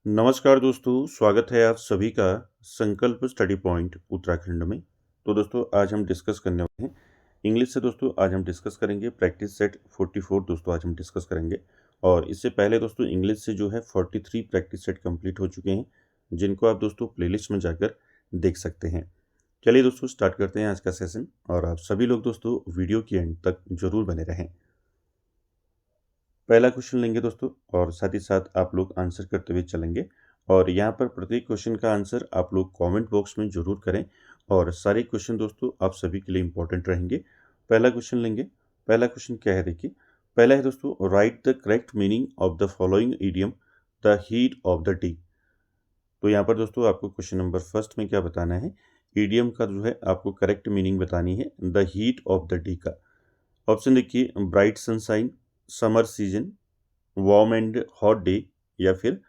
नमस्कार दोस्तों, स्वागत है आप सभी का संकल्प स्टडी पॉइंट उत्तराखंड में। तो दोस्तों आज हम डिस्कस करने वाले हैं इंग्लिश से। दोस्तों आज हम डिस्कस करेंगे प्रैक्टिस सेट 44। दोस्तों आज हम डिस्कस करेंगे और इससे पहले दोस्तों इंग्लिश से जो है 43 प्रैक्टिस सेट कंप्लीट हो चुके हैं, जिनको आप दोस्तों प्लेलिस्ट में जाकर देख सकते हैं। चलिए दोस्तों स्टार्ट करते हैं आज का सेशन और आप सभी लोग दोस्तों वीडियो की एंड तक जरूर बने रहें। पहला क्वेश्चन लेंगे दोस्तों और साथ ही साथ आप लोग आंसर करते हुए चलेंगे और यहाँ पर प्रत्येक क्वेश्चन का आंसर आप लोग कमेंट बॉक्स में जरूर करें और सारे क्वेश्चन दोस्तों आप सभी के लिए इंपॉर्टेंट रहेंगे। पहला क्वेश्चन लेंगे। पहला क्वेश्चन क्या है, देखिए पहला है दोस्तों, right the correct meaning of the following idiom the heat of the T. तो यहाँ पर दोस्तों आपको क्वेश्चन नंबर फर्स्ट में क्या बताना है, इडियम का जो है आपको करेक्ट मीनिंग बतानी है the heat of the day का। ऑप्शन देखिए, bright sunshine, summer season, warm and hot day, या फिर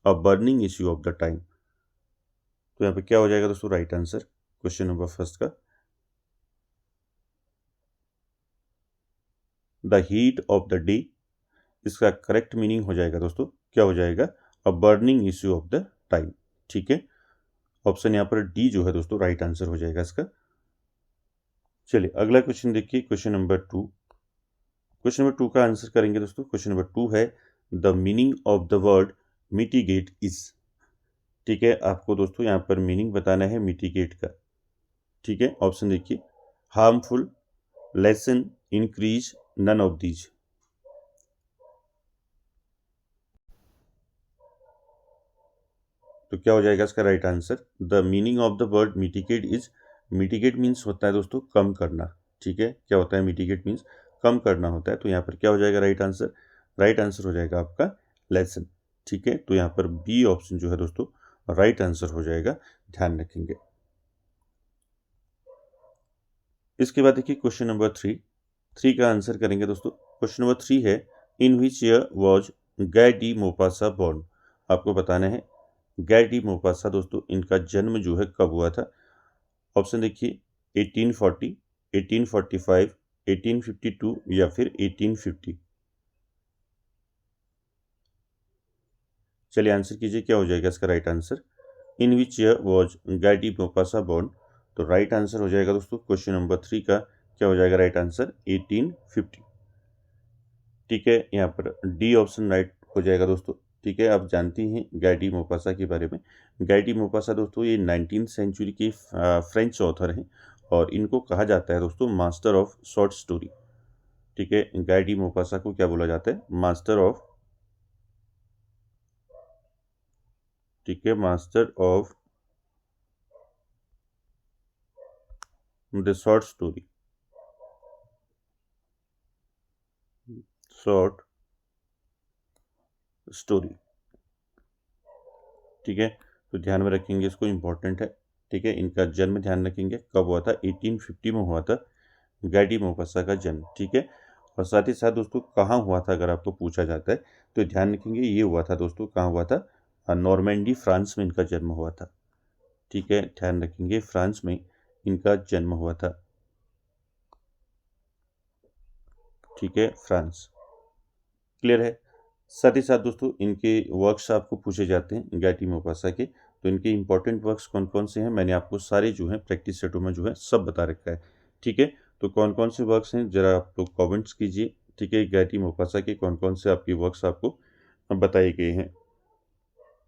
a burning issue of the time. तो यहाँ पे क्या हो जाएगा दोस्तों right answer question number first का, the heat of the day. इसका करेक्ट मीनिंग हो जाएगा दोस्तों, क्या हो जाएगा, a burning issue of the time. ठीक है, ऑप्शन यहाँ पर डी जो है दोस्तों राइट आंसर हो जाएगा इसका। चलिए अगला क्वेश्चन देखिए, question number two. Question number two का आंसर करेंगे दोस्तों। क्वेश्चन नंबर टू है the meaning of the word mitigate is. ठीक है, आपको दोस्तों यहाँ पर मीनिंग बताना है मिटिगेट का। ठीक है, ऑप्शन देखिए, harmful, lessen, increase, none of these. तो क्या हो जाएगा इसका right answer, the meaning of the word mitigate is. Mitigate means होता है दोस्तों कम करना। ठीक है, क्या होता है मिटिगेट मीन्स कम करना होता है। तो यहाँ पर क्या हो जाएगा राइट आंसर, राइट आंसर हो जाएगा आपका लेसन। ठीक है, तो यहाँ पर बी ऑप्शन जो है दोस्तों राइट आंसर हो जाएगा, ध्यान रखेंगे। इसके बाद देखिए क्वेश्चन नंबर थ्री। थ्री का आंसर करेंगे दोस्तों। क्वेश्चन नंबर थ्री है in which year was Guy de Maupassant born. आपको बताना है गाय डी मोपासा दोस्तों इनका जन्म जो है कब हुआ था। ऑप्शन देखिए, 1840, 1845, 1852 या फिर 1850। चलिए आंसर कीजिए, क्या हो जाएगा इसका right answer, in which year was Guy de Maupassant born. तो राइट आंसर हो जाएगा दोस्तों क्वेश्चन नंबर थ्री का, क्या हो जाएगा राइट आंसर 1850। ठीक है, यहाँ पर डी ऑप्शन राइट हो जाएगा दोस्तों। ठीक है, आप जानती हैं गाय मोपासा के बारे में। गाय मोपासा दोस्तों ये 19वीं सेंचुरी के फ्रेंच ऑथर हैं और इनको कहा जाता है दोस्तों मास्टर ऑफ शॉर्ट स्टोरी। ठीक है, गाय मोपासा को क्या बोला जाता है, मास्टर ऑफ, ठीक है, master of the short story, short story. ठीक है, तो ध्यान में रखेंगे, इसको इम्पोर्टेंट है। ठीक है, इनका जन्म ध्यान रखेंगे कब हुआ था, 1850 में हुआ था गाय मोपासा का जन्म। ठीक है, और साथ ही साथ दोस्तों कहाँ हुआ था अगर आपको पूछा जाता है तो ध्यान रखेंगे ये हुआ था दोस्तों, कहाँ हुआ था, नॉर्मैंडी फ्रांस में इनका जन्म हुआ था। ठीक है, ध्यान रखेंगे फ्रांस में इनका जन्म हुआ था। ठीक है, फ्रांस, क्लियर है। साथ ही साथ दोस्तों इनके वर्क्स आपको पूछे जाते हैं गाय मोपासा के, तो इनके इंपॉर्टेंट वर्क्स कौन कौन से हैं मैंने आपको सारे जो हैं प्रैक्टिस सेटों में जो है सब बता रखा है। ठीक है, तो कौन कौन से वर्क्स हैं जरा आप लोग कमेंट्स कीजिए। ठीक है, गाय मोपासा के कौन कौन से आपके वर्क्स आपको बताए गए हैं।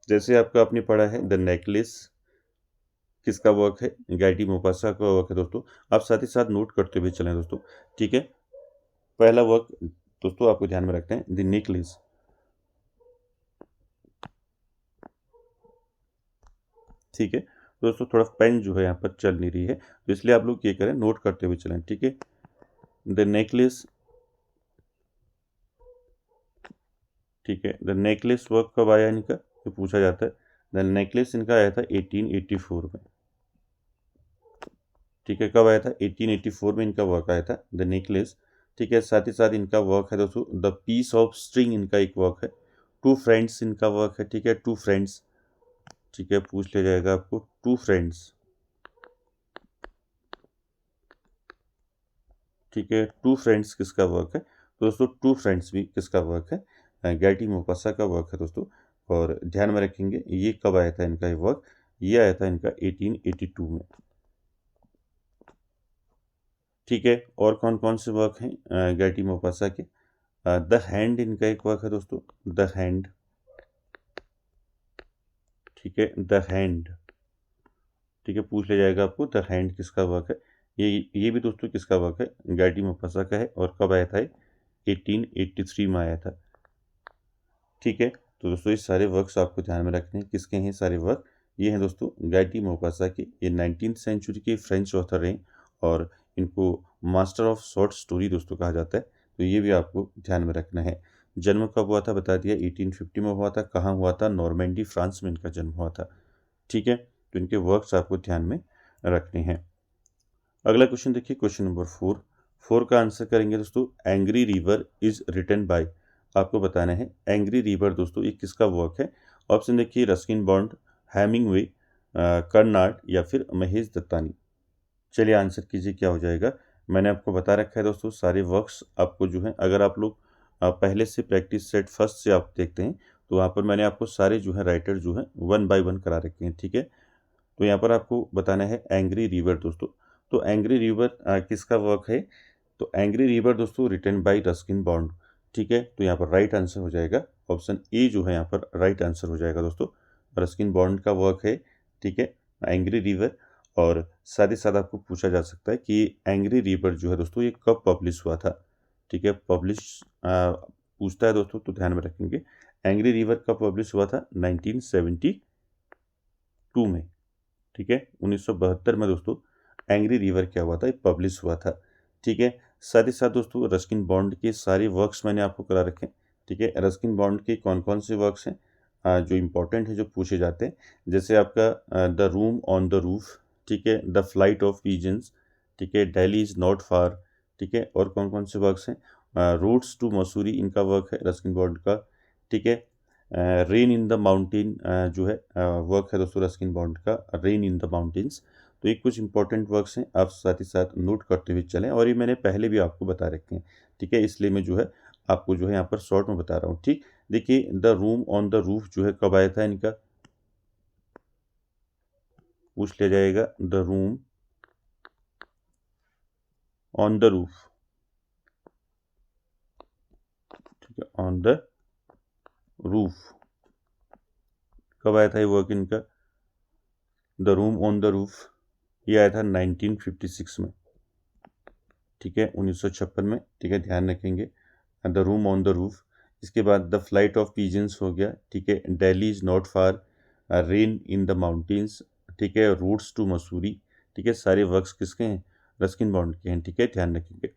जैसे आपका आपने पढ़ा है द नेकलेस, किसका वर्क है, गाय मोपासा का वर्क है दोस्तों। आप साथ ही साथ नोट करते हुए चलें दोस्तों। ठीक है, पहला वर्क दोस्तों आपको ध्यान में रखते हैं द नेकलेस। ठीक है, दोस्तों थोड़ा पेन जो है यहाँ पर चल नहीं रही है, तो इसलिए आप लोग ये करें नोट करते हुए चलें। ठीक है, द नेकलेस, ठीक है, द नेकलेस वर्क कब आया इनका, ये पूछा जाता है। द नेकलेस इनका आया था 1884 में। ठीक है, कब आया था, 1884 में इनका वर्क आया था द नेकलेस। ठीक है, साथ ही साथ इनका वर्क है दोस्तों द पीस ऑफ स्ट्रिंग, इनका एक वर्क है। टू फ्रेंड्स इनका वर्क है। ठीक है, टू फ्रेंड्स, ठीक है, पूछ लिया जाएगा आपको टू फ्रेंड्स। ठीक है, टू फ्रेंड्स किसका वर्क है, दोस्तों टू फ्रेंड्स भी किसका वर्क है, गाय मोपासा का वर्क है दोस्तों। और ध्यान में रखेंगे ये कब आया था इनका ये वर्क, ये आया था इनका 1882 में। ठीक है, और कौन कौन से वर्क हैं गैटी मोपासा के? द हैंड इनका एक वर्क है दोस्तों, द हैंड। ठीक है, द हैंड। ठीक है, पूछ लिया जाएगा आपको द हैंड किसका वर्क है। ये भी दोस्तों किसका वर्क है? गैटी मोपासा का है। और कब आया था? 1883 में आया था। ठीक है, तो दोस्तों ये सारे वर्क्स आपको ध्यान में रखने हैं। किसके हैं सारे वर्क? ये हैं दोस्तों गैटी मोपासा के। ये 19th सेंचुरी के फ्रेंच ऑथर हैं और इनको मास्टर ऑफ शॉर्ट स्टोरी दोस्तों कहा जाता है। तो ये भी आपको ध्यान में रखना है। जन्म कब हुआ था बता दिया, 1850 में हुआ था। कहाँ हुआ था? नॉर्मेंडी फ्रांस में इनका जन्म हुआ था। ठीक है, तो इनके वर्क्स आपको ध्यान में रखने हैं। अगला क्वेश्चन देखिए, क्वेश्चन नंबर 4 का आंसर करेंगे दोस्तों। Angry river is written by, आपको बताना है एंग्री रिवर दोस्तों ये किसका वर्क है। ऑप्शन देखिए, रस्किन बॉन्ड, हैमिंगवे, कर्नाड या फिर महेश दत्तानी। चलिए आंसर कीजिए क्या हो जाएगा। मैंने आपको बता रखा है दोस्तों सारे वर्क्स आपको जो है, अगर आप लोग पहले से प्रैक्टिस सेट फर्स्ट से आप देखते हैं तो वहाँ पर मैंने आपको सारे जो है राइटर जो है 1 बाय 1 करा रखे हैं। ठीक है, तो यहाँ पर आपको बताना है एंग्री रिवर दोस्तों। तो एंग्री रिवर किसका वर्क है? तो एंग्री रिवर दोस्तों रिटन बाय रस्किन बॉन्ड। ठीक है, तो यहाँ पर राइट आंसर हो जाएगा ऑप्शन ए जो है यहाँ पर राइट आंसर हो जाएगा दोस्तों। रस्किन बॉन्ड का वर्क है। ठीक है, एंग्री रिवर। और साथ ही साथ आपको पूछा जा सकता है कि एंग्री रिवर जो है दोस्तों ये कब पब्लिश हुआ था। ठीक है, पब्लिश पूछता है दोस्तों तो ध्यान में रखेंगे। एंग्री रिवर कब पब्लिश हुआ था? 1972 में। ठीक है, 1972 में दोस्तों एंग्री रिवर क्या हुआ था? ये पब्लिश हुआ था। ठीक है, साथ ही साथ दोस्तों रस्किन बॉन्ड के सारे वर्क्स मैंने आपको करा रखे हैं। ठीक है, रस्किन बॉन्ड के कौन कौन से वर्क्स हैं जो इम्पोर्टेंट है, जो पूछे जाते हैं, जैसे आपका the room on the roof. ठीक है, द फ्लाइट ऑफ पीजन्स। ठीक है, डेली इज़ नॉट फार। ठीक है, और कौन कौन से वर्क्स हैं? रूट्स टू मसूरी इनका वर्क है रस्किन बॉन्ड का। ठीक है, रेन इन द माउंटेन जो है वर्क है दोस्तों रस्किन बॉन्ड का, रेन इन द माउंटेन्स। तो ये कुछ इंपॉर्टेंट वर्क्स हैं, आप साथ ही साथ नोट करते हुए चलें, और ये मैंने पहले भी आपको बता रखे हैं। ठीक है, इसलिए मैं जो है आपको जो है यहाँ पर शॉर्ट में बता रहा हूँ। ठीक, देखिए the room on the roof जो है कब आया था इनका, पूछ लिया जाएगा। The room on the roof. ठीक है, ऑन द रूफ कब आया था ये वर्क इनका? The room on the roof ये आया था 1956 में। ठीक है, 1956 में। ठीक है, ध्यान रखेंगे the room on the roof. इसके बाद द फ्लाइट ऑफ पीजन्स हो गया। ठीक है, Delhi is not far, rain in the mountains. ठीक है, रूट्स टू मसूरी। ठीक है, सारे वर्क्स किसके हैं? रस्किन बॉन्ड के हैं। ठीक है, ध्यान रखेंगे।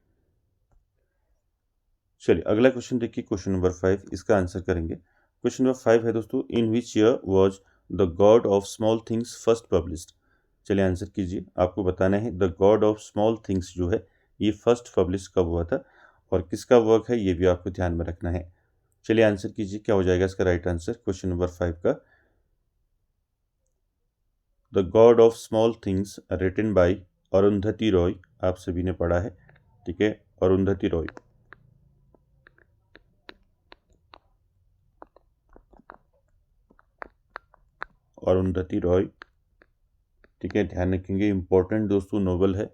चलिए अगला क्वेश्चन देखिए, क्वेश्चन नंबर 5 इसका आंसर करेंगे। क्वेश्चन नंबर 5 है दोस्तों, in which year was the God of small Things first published. चलिए आंसर कीजिए, आपको बताना है the God of small Things जो है ये फर्स्ट पब्लिश कब हुआ था और किसका वर्क है, ये भी आपको ध्यान में रखना है। चलिए आंसर कीजिए क्या हो जाएगा इसका राइट आंसर क्वेश्चन नंबर 5 का। The God of small things written by Arundhati Roy, आप सभी ने पढ़ा है। ठीक है, अरुंधति रॉय। अरुंधति रॉय। ठीक है, ध्यान रखेंगे इंपॉर्टेंट दोस्तों नोवेल है।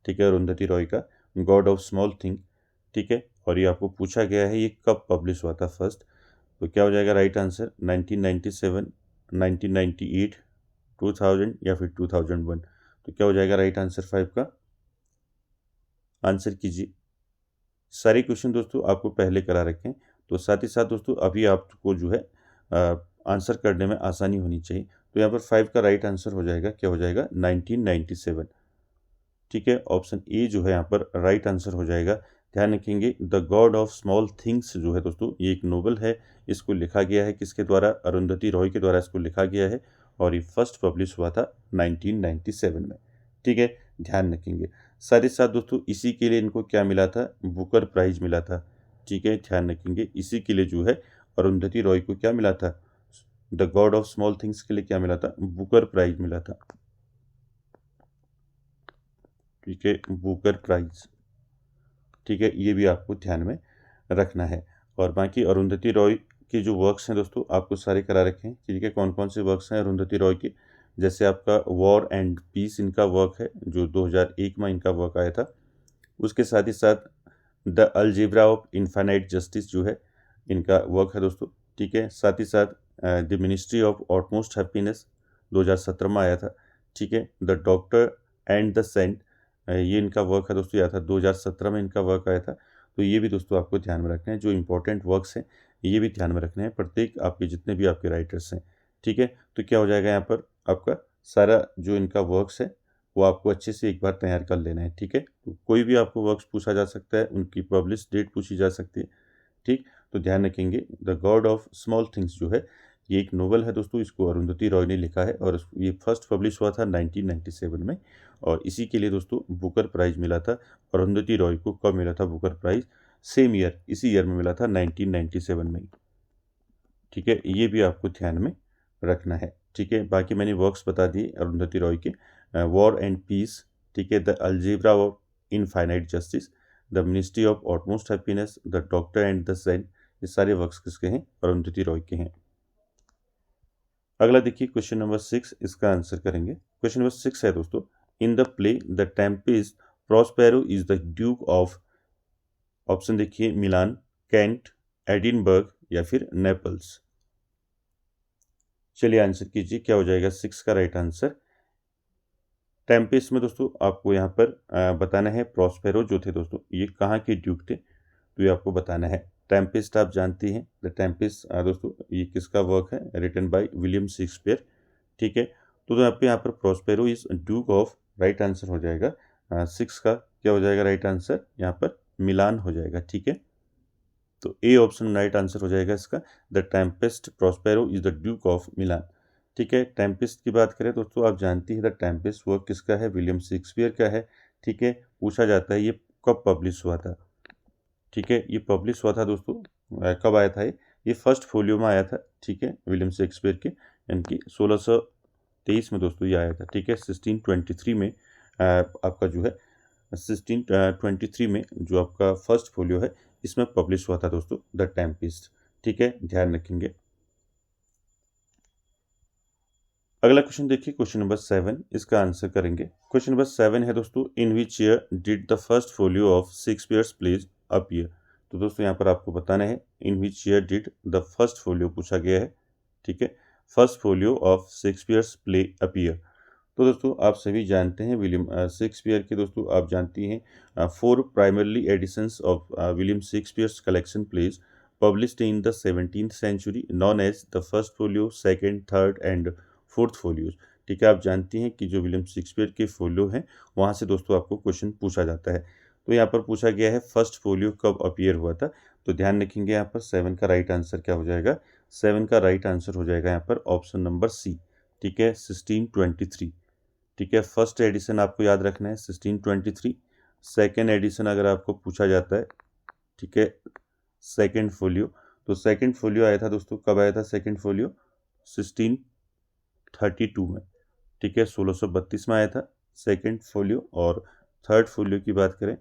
ठीक है, अरुंधति रॉय का गॉड ऑफ स्मॉल थिंग। ठीक है, और ये आपको पूछा गया है ये कब पब्लिश हुआ था फर्स्ट, तो क्या हो जाएगा राइट आंसर? 1997, 1998, 2000 या फिर 2001। तो क्या हो जाएगा राइट आंसर 5 का? आंसर कीजिए। सारे क्वेश्चन दोस्तों आपको पहले करा रखें, तो साथ ही साथ दोस्तों अभी आपको जो है आंसर करने में आसानी होनी चाहिए। तो यहाँ पर 5 का राइट आंसर हो जाएगा, क्या हो जाएगा? 1997। ठीक है, ऑप्शन ए जो है यहाँ पर राइट आंसर हो जाएगा। ध्यान रखेंगे the God of small Things जो है दोस्तों ये एक नोवेल है। इसको लिखा गया है किसके द्वारा? अरुंधति रॉय के द्वारा इसको लिखा गया है और ये फर्स्ट पब्लिश हुआ था 1997 में। ठीक है, ध्यान रखेंगे। साथ ही साथ दोस्तों इसी के लिए इनको क्या मिला था? बुकर प्राइज मिला था। ठीक है, ध्यान रखेंगे इसी के लिए जो है अरुंधति रॉय को क्या मिला था? The God of small things के लिए क्या मिला था? बुकर प्राइज मिला था। ठीक है, बुकर प्राइज। ठीक है, ये भी आपको ध्यान में रखना है। और बाकी अरुंधति रॉय के जो वर्क्स हैं दोस्तों आपको सारे करा रखे हैं, ठीक है। कौन कौन से वर्क्स हैं अरुंधति रॉय के, जैसे आपका वॉर एंड पीस इनका वर्क है जो 2001 में इनका वर्क आया था। उसके साथ ही साथ the algebra of infinite justice जो है इनका वर्क है दोस्तों, ठीक है। साथ ही साथ the ministry of utmost happiness 2017 में आया था, ठीक है। The doctor and the saint ये इनका वर्क है दोस्तों, आया था 2017 में इनका वर्क आया था। तो ये भी दोस्तों आपको ध्यान में रखना है, जो इंपॉर्टेंट वर्क्स हैं ये भी ध्यान में रखने हैं प्रत्येक आपके जितने भी आपके राइटर्स हैं, ठीक है। तो क्या हो जाएगा यहाँ पर आपका सारा जो इनका वर्क्स है वो आपको अच्छे से एक बार तैयार कर लेना है, ठीक है। तो कोई भी आपको वर्क्स पूछा जा सकता है, उनकी पब्लिश डेट पूछी जा सकती है, ठीक। तो ध्यान रखेंगे the God of small Things जो है ये एक नोवेल है दोस्तों, इसको अरुंधति रॉय ने लिखा है और ये फर्स्ट पब्लिश हुआ था 1997 में और इसी के लिए दोस्तों बुकर प्राइज मिला था। अरुंधति रॉय को कब मिला था बुकर प्राइज? सेम ईयर, इसी ईयर में मिला था 1997 में, ठीक है। ये भी आपको ध्यान में रखना है, ठीक है। बाकी मैंने वर्क्स बता दिए अरुंधति रॉय के, वॉर एंड पीस, ठीक है। The algebra of infinite justice, the ministry of utmost happiness, the doctor and the saint, ये सारे वर्क्स किसके हैं? अरुंधति रॉय के हैं। अगला देखिए क्वेश्चन नंबर 6, इसका आंसर करेंगे। क्वेश्चन नंबर 6 है दोस्तों, in the play the Tempest Prospero is the Duke of, option देखिए मिलान, कैंट, एडिनबर्ग या फिर नेपल्स। चलिए आंसर कीजिए, क्या हो जाएगा 6 का राइट आंसर। टेम्पेस्ट में दोस्तों आपको यहाँ पर बताना है प्रॉस्पेरो जो थे दोस्तों ये कहाँ के ड्यूक थे, तो ये आपको बताना है। टेम्पेस्ट आप जानती हैं, द टेम्पेस्ट दोस्तों ये किसका वर्क है? रिटन बाय विलियम शेक्सपियर, ठीक है। तो यहाँ पर Prospero is Duke of, right answer हो जाएगा 6 का क्या हो जाएगा राइट आंसर? यहाँ पर मिलान हो जाएगा, ठीक है। तो ए ऑप्शन राइट आंसर हो जाएगा इसका, the Tempest Prospero is the Duke of Milan, ठीक है। टेम्पेस्ट की बात करें दोस्तों आप जानती हैं द टेम्पेस्ट वर्क किसका है? विलियम शेक्सपियर का है, ठीक है। पूछा जाता है ये कब पब्लिश हुआ था, ठीक है। ये पब्लिश हुआ था दोस्तों कब आया था? ये फर्स्ट फोलियो में आया था, ठीक है, विलियम शेक्सपियर के, यानी कि 1623 में दोस्तों ये आया था, ठीक है। 1623 में आपका जो है 1623 में जो आपका फर्स्ट फोलियो है इसमें पब्लिश हुआ था दोस्तों द टेम्पेस्ट, ठीक है, ध्यान रखेंगे। अगला क्वेश्चन देखिए क्वेश्चन नंबर 7, इसका आंसर करेंगे। क्वेश्चन नंबर 7 है दोस्तों, in which year did the first folio of Shakespeare's plays appear. तो दोस्तों यहाँ पर आपको बताना है in which year did the first folio पूछा गया है, ठीक है। First folio of Shakespeare's play appear. तो दोस्तों आप सभी जानते हैं विलियम शेक्सपियर के दोस्तों आप जानती हैं 4 primarily editions of William Shakespeare's collection plays published in the 17th century known as the first folio, second, third and fourth folios, ठीक है। आप जानती हैं कि जो विलियम शेक्सपियर के फोलियो हैं वहाँ से दोस्तों आपको क्वेश्चन पूछा जाता है। तो यहाँ पर पूछा गया है फर्स्ट फोलियो कब अपीयर हुआ था, तो ध्यान रखेंगे यहाँ पर 7 का राइट आंसर क्या हो जाएगा? 7 का राइट आंसर हो जाएगा यहाँ पर ऑप्शन नंबर सी, ठीक है, 1623, ठीक है। फर्स्ट एडिशन आपको याद रखना है 1623, सेकेंड एडिशन अगर आपको पूछा जाता है, ठीक है, सेकेंड फोलियो, तो सेकेंड फोलियो आया था दोस्तों कब आया था? सेकेंड फोलियो 1632 में, ठीक है, 1632 में आया था सेकेंड फोलियो। और थर्ड फोलियो की बात करें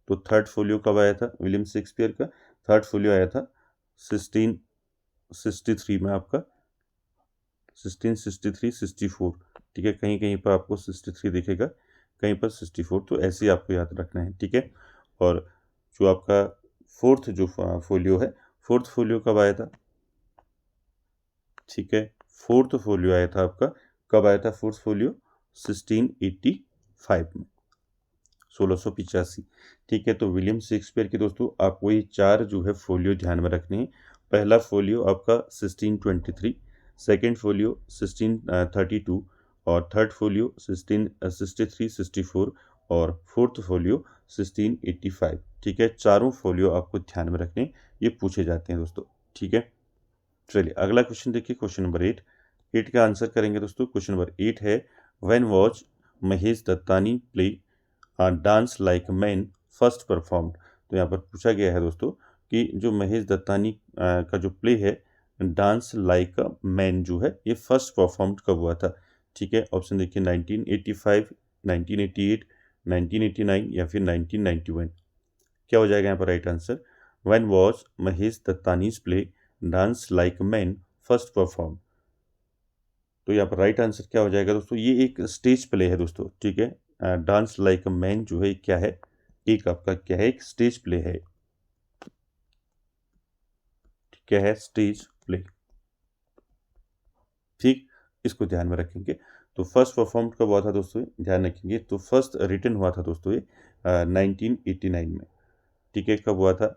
तो थर्ड फोलियो कब आया था विलियम शेक्सपियर का? थर्ड फोलियो आया था 1663 में, आपका 1663 64, ठीक है। कहीं कहीं पर आपको 63 दिखेगा, कहीं पर 64, तो ऐसे ही आपको याद रखना है, ठीक है। और जो आपका फोर्थ जो फोलियो है, फोर्थ फोलियो कब आया था? ठीक है, फोर्थ फोलियो आया था आपका कब आया था? फोर्थ फोलियो 1685 में, 1685, ठीक है। तो विलियम शेक्सपियर के दोस्तों आपको ये 4 जो है फोलियो ध्यान में रखने हैं। पहला फोलियो आपका 1623, सेकेंड फोलियो 1632 और थर्ड फोलियो 1663 64 और फोर्थ फोलियो 1685, ठीक है। चारों फोलियो आपको ध्यान में रखने, ये पूछे जाते हैं दोस्तों, ठीक है। चलिए अगला क्वेश्चन देखिए क्वेश्चन नंबर 8 का आंसर करेंगे दोस्तों। क्वेश्चन नंबर 8 है, when was Mahesh Dattani play dance like man first performed. तो यहाँ पर पूछा गया है दोस्तों कि जो महेश दत्तानी का जो प्ले है डांस लाइक अ मैन जो है ये फर्स्ट परफॉर्म्ड कब हुआ था, ठीक है। ऑप्शन देखिए 1985, 1988, 1989 या फिर 1991। क्या हो जाएगा यहाँ पर right answer? When was Mahesh Dattani's play dance like man first perform. तो यहाँ पर राइट आंसर क्या हो जाएगा दोस्तों, ये एक स्टेज प्ले है दोस्तों, ठीक है। डांस लाइक मैन जो है क्या है, एक आपका क्या है, एक स्टेज प्ले है, क्या है, स्टेज प्ले, ठीक। इसको ध्यान में रखेंगे। तो फर्स्ट परफॉर्म कब हुआ था दोस्तों, ध्यान रखेंगे। तो फर्स्ट रिटन हुआ था दोस्तों ये 1989 में, ठीक है। कब हुआ था,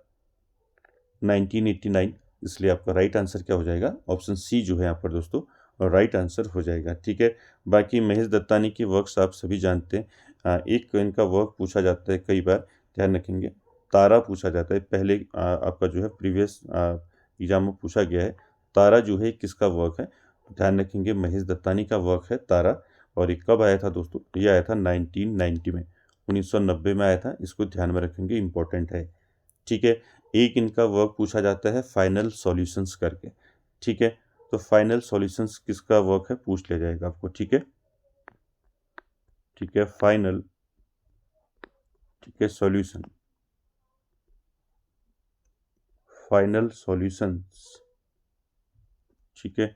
1989। इसलिए आपका राइट आंसर क्या हो जाएगा, ऑप्शन सी जो है यहाँ पर दोस्तों राइट आंसर हो जाएगा, ठीक है। बाकी महेश दत्तानी की वर्क्स आप सभी जानते हैं। एक इनका वर्क पूछा जाता है कई बार, ध्यान रखेंगे। तारा पूछा जाता है, पहले आपका जो है प्रीवियस एग्जाम में पूछा गया है। तारा जो है किसका वर्क है, ध्यान रखेंगे महेश दत्तानी का वर्क है तारा। और ये कब आया था दोस्तों, ये आया था 1990 में, 1990 में आया था। इसको ध्यान में रखेंगे, इंपॉर्टेंट है, ठीक है। एक इनका वर्क पूछा जाता है फाइनल सॉल्यूशंस करके, ठीक है। तो फाइनल सॉल्यूशंस किसका वर्क है, पूछ लिया जाएगा आपको, ठीक है, ठीक है। फाइनल, ठीक है, सॉल्यूशन, फाइनल सॉल्यूशंस, ठीक है।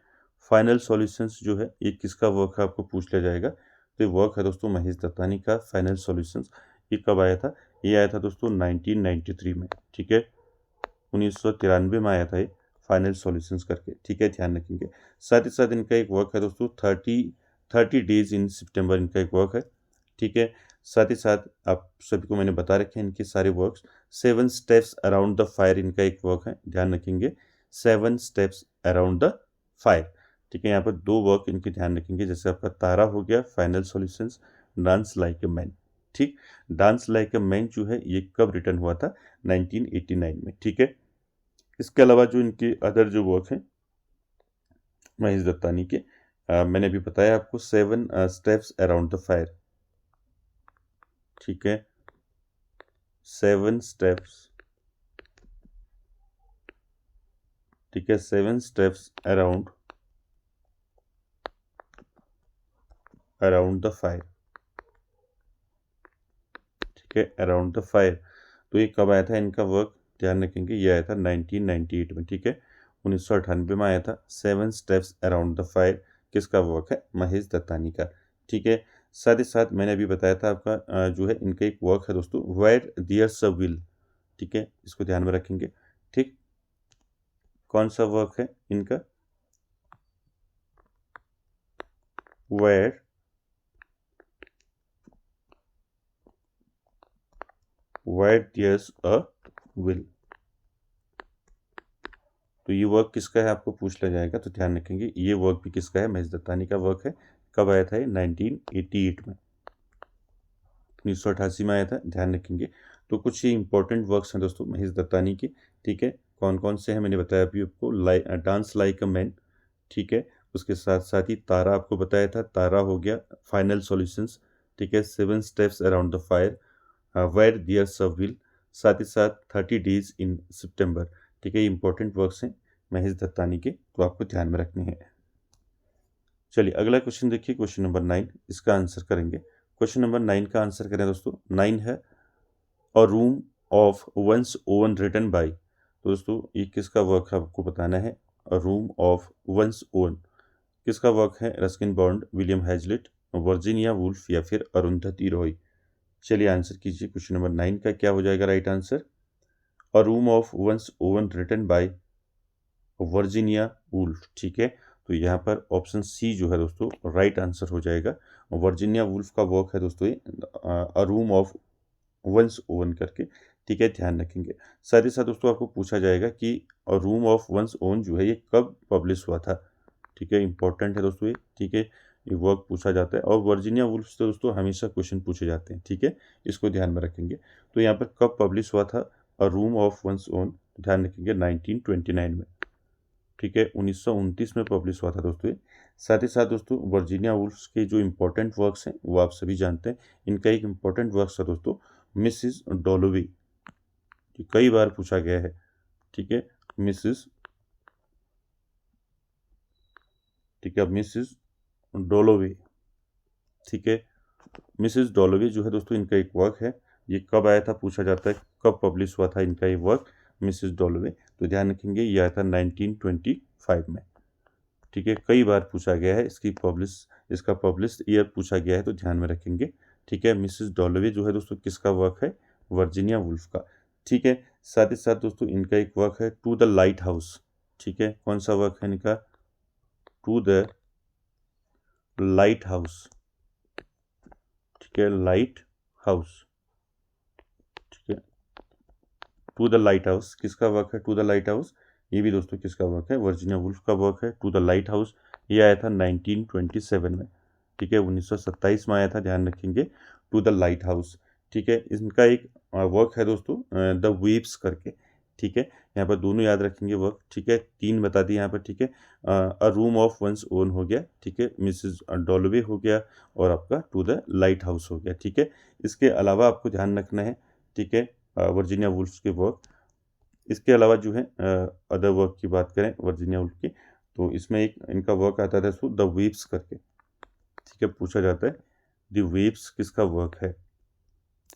फाइनल सॉल्यूशंस जो है ये किसका वर्क है, आपको पूछ लिया जाएगा। तो ये वर्क है दोस्तों महेश दत्तानी का, फाइनल सॉल्यूशंस। ये कब आया था, ये आया था दोस्तों 1993 में, ठीक है। 1993 में आया था ये फाइनल सॉल्यूशंस करके, ठीक है, ध्यान रखेंगे। साथ ही साथ इनका एक वर्क है दोस्तों 30 डेज इन सितंबर, इनका एक वर्क है, ठीक है। साथ ही साथ आप सभी को मैंने बता रखे हैं इनके सारे works. 7 steps around the fire इनका एक वर्क है, ध्यान रखेंगे। 7 स्टेप्स अराउंड द फायर, ठीक है। यहाँ पर 2 वर्क इनके ध्यान रखेंगे, जैसे आपका तारा हो गया, final solutions, dance like a man, ठीक। डांस लाइक ए मैन जो है ये कब रिटर्न हुआ था, 1989 में, ठीक है। इसके अलावा जो इनके अदर जो वर्क हैं महेश दत्तानी के, मैंने अभी बताया आपको 7 स्टेप्स अराउंड द फायर, ठीक है। 7 स्टेप्स, ठीक है, 7 स्टेप्स अराउंड द फायर, ठीक है, अराउंड द फायर। तो ये कब आया था इनका वर्क, ध्यान रखेंगे, ये आया था 1998 में, ठीक है। 1998 में आया था 7 स्टेप्स अराउंड द फायर, किसका वर्क है, महेश दत्तानी का, ठीक है। साथ ही साथ मैंने अभी बताया था आपका जो है इनका एक वर्क है दोस्तों, वेयर देयर्स अ विल, ठीक है। इसको ध्यान में रखेंगे, ठीक। कौन सा वर्क है इनका, वेयर देयर्स अ विल। तो ये वर्क किसका है, आपको पूछ लिया जाएगा, तो ध्यान रखेंगे ये वर्क भी किसका है, महेश दत्तानी का वर्क है। कब आया था ये, 1988 में, 1988 में आया था, ध्यान रखेंगे। तो कुछ ये इंपॉर्टेंट वर्क्स हैं दोस्तों महेश दत्तानी के, ठीक है। कौन कौन से हैं मैंने बताया अभी आपको, डांस लाइक अ मैन, ठीक है। उसके साथ साथ ही तारा आपको बताया था, तारा हो गया, फाइनल सॉल्यूशंस, ठीक है, 7 steps around the fire, where there's a will, साथ ही साथ 30 डेज इन सितंबर, ठीक है। ये इंपॉर्टेंट वर्क्स हैं महेश दत्तानी के, तो आपको ध्यान में रखने हैं। चलिए अगला क्वेश्चन देखिए, क्वेश्चन नंबर 9, इसका आंसर करेंगे। क्वेश्चन नंबर 9 का आंसर करें दोस्तों, 9 है a room of one's own written by. तो दोस्तों ये किसका वर्क है, आपको बताना है। A room of one's own किसका वर्क है, Ruskin Bond, William Hazlitt, Virginia Woolf या फिर अरुंधति रॉय। चलिए आंसर कीजिए, क्वेश्चन नंबर 9 का क्या हो जाएगा right answer, a room of one's own written by Virginia Woolf, ठीक है। तो यहाँ पर ऑप्शन सी जो है दोस्तों राइट आंसर हो जाएगा। वर्जीनिया वुल्फ का वर्क है दोस्तों ये, a room of one's own करके, ठीक है, ध्यान रखेंगे। साथ ही साथ दोस्तों आपको पूछा जाएगा कि रूम ऑफ वंस ओवन जो है ये कब पब्लिश हुआ था, ठीक है, इंपॉर्टेंट है दोस्तों ये, ठीक है। ये वर्क पूछा जाता है, और वर्जीनिया वुल्फ से दोस्तों हमेशा क्वेश्चन पूछे जाते हैं, ठीक है, इसको ध्यान में रखेंगे। तो यहाँ पर कब पब्लिश हुआ था a room of one's own, ध्यान रखेंगे 1929 में, ठीक है, 1929 में पब्लिश हुआ था दोस्तों ये। साथ ही साथ दोस्तों वर्जीनिया वुल्फ के जो इंपॉर्टेंट वर्क्स हैं वो आप सभी जानते हैं। इनका एक इंपॉर्टेंट वर्क्स है दोस्तों मिसिस डॉलोवी, कई बार पूछा गया है, ठीक है, मिसिस, ठीक है, मिसिस डॉलोवी, ठीक है। मिसिस डॉलोवी जो है दोस्तों इनका एक वर्क है, ये कब आया था पूछा जाता है, कब पब्लिश हुआ था इनका ये वर्क मिसिस डॉलोवी। तो ध्यान रखेंगे ये आया था 1925 में। ठीक है, कई बार पूछा गया है, इसका पब्लिश ईयर पूछा गया है, तो ध्यान में रखेंगे। ठीक है, मिसेस डॉलोवे जो है दोस्तों किसका वर्क है? वर्जीनिया वुल्फ का। ठीक है, साथ ही साथ दोस्तों इनका एक वर्क है टू द लाइट हाउस। ठीक है, कौन सा वर्क है इनका? To the lighthouse. ठीक है, लाइट हाउस। ठीक है, टू द लाइट हाउस किसका वर्क है? टू द लाइट हाउस, ये भी दोस्तों किसका वर्क है? वर्जीनिया वुल्फ का वर्क है टू द लाइट हाउस। ये आया था 1927 में। ठीक है, 1927 में आया था, ध्यान रखेंगे, टू द लाइट हाउस। ठीक है, इनका एक वर्क है दोस्तों द वीव्स करके। ठीक है, यहाँ पर दोनों याद रखेंगे वर्क। ठीक है, 3 बता दिए यहाँ पर। ठीक है, a room of one's own हो गया। ठीक है, मिसेस डॉलोवे हो गया, और आपका टू द लाइट हाउस हो गया। ठीक है, इसके अलावा आपको ध्यान रखना है। ठीक है, वर्जीनिया वुल्फ के वर्क, इसके अलावा जो है अदर वर्क की बात करें वर्जीनिया वुल्फ की, तो इसमें एक इनका वर्क आता था द वीव्स करके। ठीक है, पूछा जाता है द वीव्स किसका वर्क है?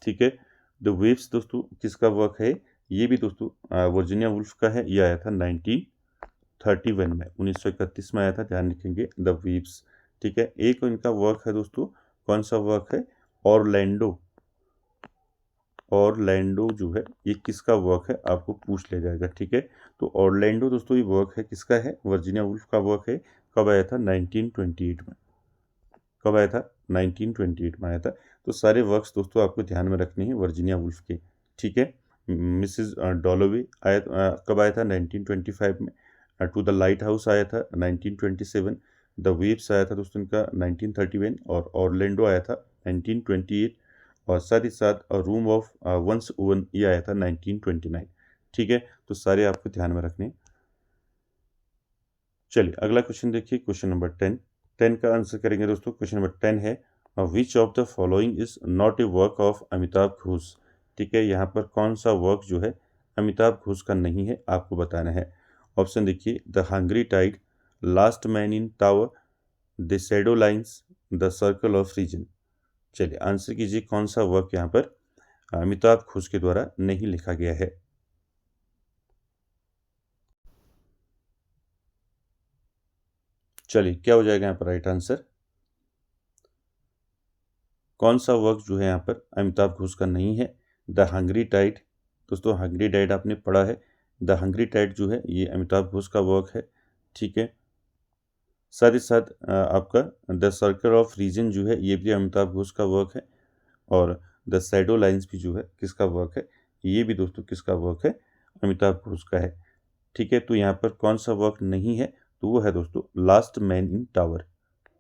ठीक है, द वीव्स दोस्तों किसका वर्क है? ये भी दोस्तों वर्जीनिया वुल्फ का है। ये आया था 1931 में, 1931 में आया था, ध्यान रखेंगे, द वीव्स। ठीक है, एक इनका वर्क है दोस्तों, कौन सा वर्क है? ऑरलैंडो। ऑरलैंडो जो है ये किसका वर्क है? आपको पूछ लिया जाएगा। ठीक है, तो ऑरलैंडो दोस्तों ये वर्क है किसका है? वर्जीनिया वुल्फ का वर्क है। कब आया था? 1928 में। कब आया था? 1928 में आया था। तो सारे वर्क्स दोस्तों आपको ध्यान में रखने हैं वर्जीनिया वुल्फ के। ठीक है, मिसेस डॉलोवे आया कब आया था? 1925 में। टू द लाइट हाउस आया था 1927। द वेव्स आया था दोस्तों इनका 1931, और ऑरलैंडो आया था 1928, और साथ ही साथ रूम ऑफ वंस ओवन ये आया था 1929। ठीक है, तो सारे आपको ध्यान में रखने। चलिए अगला क्वेश्चन देखिए, क्वेश्चन नंबर 10। 10 का आंसर करेंगे दोस्तों। क्वेश्चन नंबर 10 है, which of the following is not a work of Amitabh Ghosh? ठीक है, यहाँ पर कौन सा वर्क जो है अमिताभ घोष का नहीं है, आपको बताना है। ऑप्शन देखिए, the hungry tide, last man in tower, the shadow lines, the circle of reason. चलिए आंसर कीजिए, कौन सा वर्क यहाँ पर अमिताभ घोष के द्वारा नहीं लिखा गया है। चलिए क्या हो जाएगा यहाँ पर राइट आंसर? कौन सा वर्क जो है यहाँ पर अमिताभ घोष का नहीं है? The hungry tide. दोस्तों हंग्री टाइड आपने पढ़ा है, द हंग्री टाइड जो है ये अमिताभ घोष का वर्क है। ठीक है, साथ ही साथ आपका द सर्कल ऑफ रीजन जो है ये भी अमिताभ घोष का वर्क है, और द शैडो लाइन्स भी जो है किसका वर्क है? ये भी दोस्तों किसका वर्क है? अमिताभ घोष का है। ठीक है, तो यहाँ पर कौन सा वर्क नहीं है? तो वो है दोस्तों लास्ट मैन इन टावर।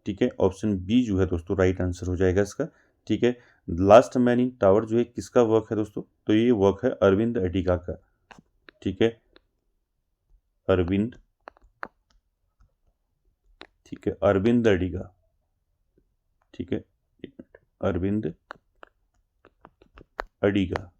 ठीक है, ऑप्शन बी जो है दोस्तों राइट आंसर हो जाएगा इसका। ठीक है, लास्ट मैन इन टावर जो है किसका वर्क है दोस्तों? तो ये वर्क है अरविंद अडिगा का। ठीक है, अरविंद, ठीक है, अरविंद अडिगा। ठीक है, अरविंद अडिगा।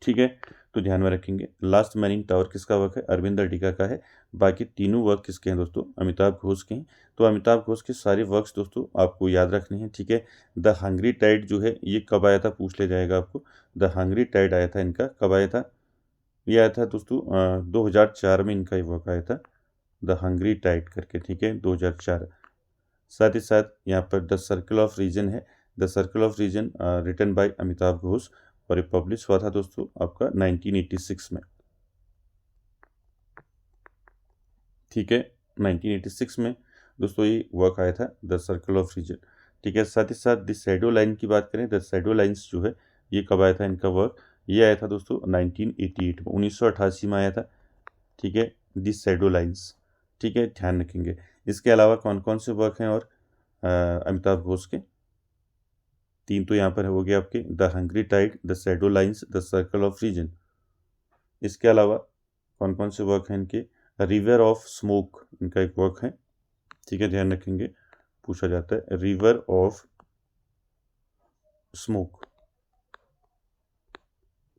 ठीक है, तो ध्यान में रखेंगे, लास्ट मैन इन टावर किसका वर्क है? अरविंद अडिगा का है। बाकी तीनों वर्क किसके हैं दोस्तों? अमिताभ घोष के हैं। तो अमिताभ घोष के सारे वर्क्स दोस्तों आपको याद रखने हैं। ठीक है, द हंग्री टाइड जो है ये कब आया था पूछ लिया जाएगा आपको। द हंग्री टाइड आया था इनका, कब आया था? ये आया था दोस्तों 2004 में इनका ये वर्क आया था, द हंग्री टाइड करके। ठीक है, 2004। साथ ही साथ यहाँ पर द सर्कल ऑफ रीजन है, the circle of reason written by Amitabh Ghosh, और ये पब्लिश हुआ था दोस्तों आपका 1986 में। ठीक है, 1986 में दोस्तों ये वर्क आया था द सर्कल ऑफ रीजन। ठीक है, साथ ही साथ द शैडो लाइन की बात करें, द शैडो लाइन्स जो है ये कब आया था इनका वर्क? ये आया था दोस्तों 1988 में, 1988 में आया था। ठीक है, द शैडो लाइन्स। ठीक है, ध्यान रखेंगे। इसके अलावा कौन कौन से वर्क हैं और अमिताभ घोष के? 3 तो यहाँ पर हो गया आपके, the hungry tide, the shadow lines, the circle of reason. इसके अलावा कौन कौन से वर्क हैं इनके? रिवर ऑफ स्मोक इनका एक वर्क है। ठीक है, ध्यान रखेंगे, पूछा जाता है रिवर ऑफ स्मोक।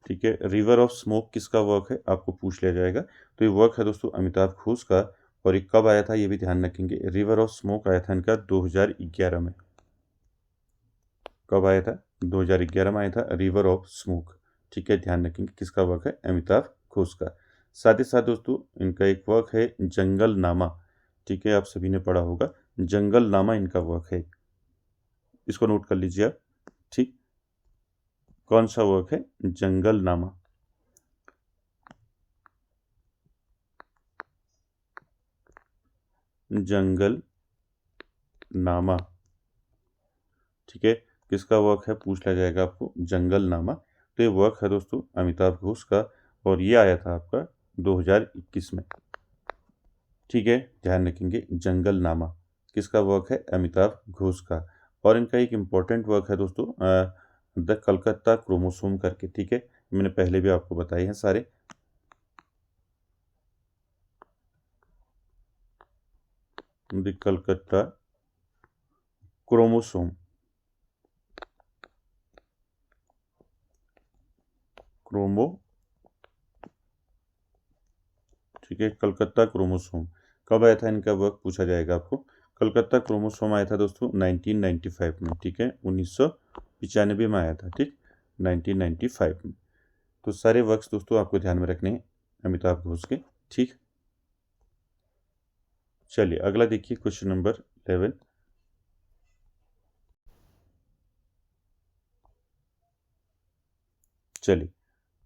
ठीक है, रिवर ऑफ स्मोक किसका वर्क है आपको पूछ लिया जाएगा। तो ये वर्क है दोस्तों अमिताभ घोष का, और ये कब आया था ये भी ध्यान रखेंगे। रिवर ऑफ स्मोक आया था इनका 2011 में। कब आया था? 2011 में आया था रिवर ऑफ स्मोक। ठीक है, ध्यान रखेंगे किसका वर्क है? अमिताभ घोष का। साथ ही साथ दोस्तों इनका एक वर्क है जंगल नामा, ठीक है, आप सभी ने पढ़ा होगा, जंगल नामा इनका वर्क है, इसको नोट कर लीजिए आप। ठीक, कौन सा वर्क है? जंगल नामा। जंगल नामा, ठीक है, किसका वर्क है पूछ लिया जाएगा आपको, जंगल नामा। तो ये वर्क है दोस्तों अमिताभ घोष का, और ये आया था आपका 2021 में। ठीक है, ध्यान रखेंगे, जंगल नामा किसका वर्क है? अमिताभ घोष का। और इनका एक इम्पॉर्टेंट वर्क है दोस्तों द कलकत्ता क्रोमोसोम करके, ठीक है, मैंने पहले भी आपको बताए हैं सारे। द कलकत्ता क्रोमोसोम, क्रोमो, ठीक है, कलकत्ता क्रोमोसोम कब आया था इनका वर्क पूछा जाएगा आपको। कलकत्ता क्रोमोसोम आया था दोस्तों 1995 में, ठीक है, 1995 में आया था, ठीक, 1995 में। तो सारे वर्क्स दोस्तों आपको ध्यान में रखने हैं अमिताभ घोष के। ठीक, चलिए अगला देखिए क्वेश्चन नंबर 11। चलिए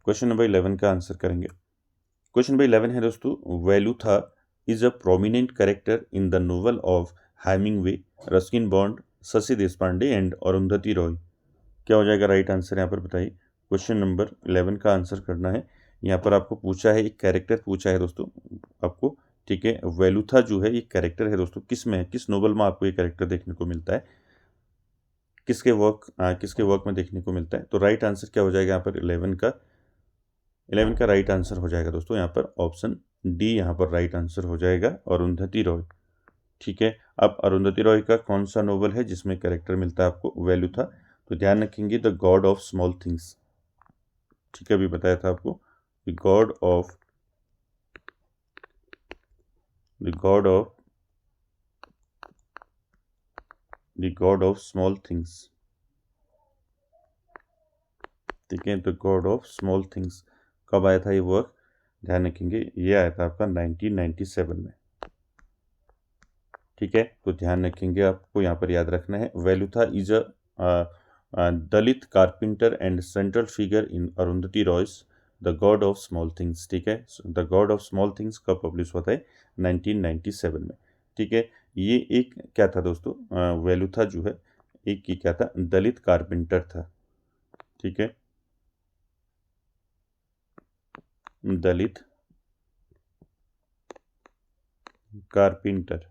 क्वेश्चन नंबर 11 का आंसर करेंगे। क्वेश्चन नंबर 11 है दोस्तों, Velutha is a prominent character in the novel of Hemingway, Ruskin bond, Shashi Deshpande and Arundhati Roy. क्या हो जाएगा राइट आंसर यहाँ पर बताइए। क्वेश्चन नंबर 11 का आंसर करना है। यहाँ पर आपको पूछा है, एक कैरेक्टर पूछा है दोस्तों आपको, ठीक है, वेलुथा जो है ये कैरेक्टर है दोस्तों, किस में है, किस नोवेल में आपको ये कैरेक्टर देखने को मिलता है, किसके वर्क में देखने को मिलता है। तो राइट आंसर क्या हो जाएगा यहाँ पर 11 का राइट आंसर हो जाएगा दोस्तों यहाँ पर ऑप्शन डी, यहाँ पर राइट आंसर हो जाएगा अरुंधति रॉय। ठीक है, अब अरुंधति रॉय का कौन सा नोवेल है जिसमें कैरेक्टर मिलता है आपको वेलुथा? तो ध्यान रखेंगे the God of small things, ठीक है, अभी बताया था आपको, the God of the God of the God of small things, ठीक है, the God of small things कब आया था ये वर्क? ध्यान रखेंगे ये आया था आपका 1997 में। ठीक है, तो ध्यान रखेंगे, आपको यहाँ पर याद रखना है, Velutha is a Dalit carpenter and central figure in Arundhati Royce the God of small things. ठीक है, the God of small things कब पब्लिश हुआ था? 1997 में। ठीक है, ये एक क्या था दोस्तों, वेलुथा जो है एक की क्या था, दलित कारपेंटर था। ठीक है, दलित कारपेंटर,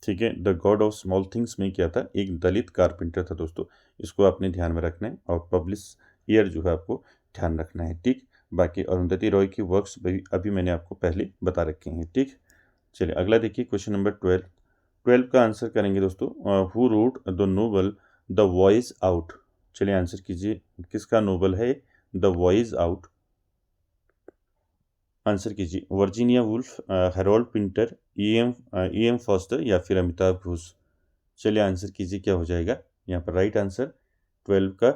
ठीक है, the God of small things में क्या था, एक दलित कारपेंटर था दोस्तों, इसको आपने ध्यान में रखना है, और पब्लिश ईयर जो है आपको ध्यान रखना है। ठीक, बाकी अरुंधति रॉय की वर्क्स अभी मैंने आपको पहले बता रखे हैं। ठीक, चलिए अगला देखिए क्वेश्चन नंबर 12 का आंसर करेंगे दोस्तों, who wrote the novel the voyage out. चलिए आंसर कीजिए, किसका नोवेल है द वॉइस आउट? आंसर कीजिए, Virginia Woolf, Harold Pinter, E M Forster या फिर अमिताभ घोष। चलिए आंसर कीजिए, क्या हो जाएगा यहाँ पर राइट आंसर 12 का?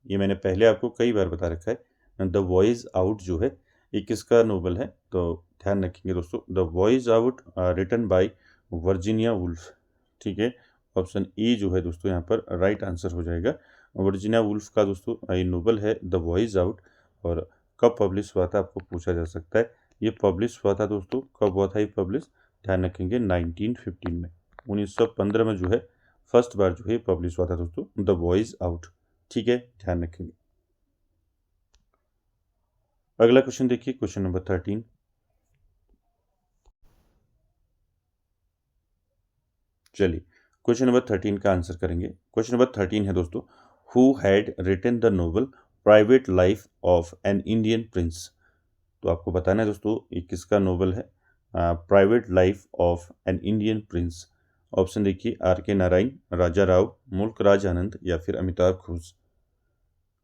ये मैंने पहले आपको कई बार बता रखा है, द वॉइस आउट जो है ये किसका नोवेल है? तो ध्यान रखेंगे दोस्तों, the voyage out written by Virginia Woolf. ठीक है, ऑप्शन ई जो है दोस्तों यहाँ पर राइट आंसर हो जाएगा। वर्जीनिया वुल्फ का दोस्तों ये नोवेल है द वॉइस आउट, और कब पब्लिश हुआ था आपको पूछा जा सकता है। ये पब्लिश हुआ था दोस्तों, कब हुआ था ये पब्लिश? ध्यान रखेंगे 1915 में, 1915 में जो है फर्स्ट बार जो है पब्लिश हुआ था दोस्तों द वॉइस आउट। ठीक है, ध्यान रखेंगे। अगला क्वेश्चन देखिए, क्वेश्चन नंबर 13। चलिए क्वेश्चन नंबर 13 का आंसर करेंगे। क्वेश्चन नंबर 13 है दोस्तों, who had written the novel private life of an Indian prince. तो आपको बताना है दोस्तों ये किसका नोवेल है, private life of an Indian prince. Option देखिए, आर के नारायण, राजा राव, मुल्क राज आनंद या फिर अमिताभ घोष।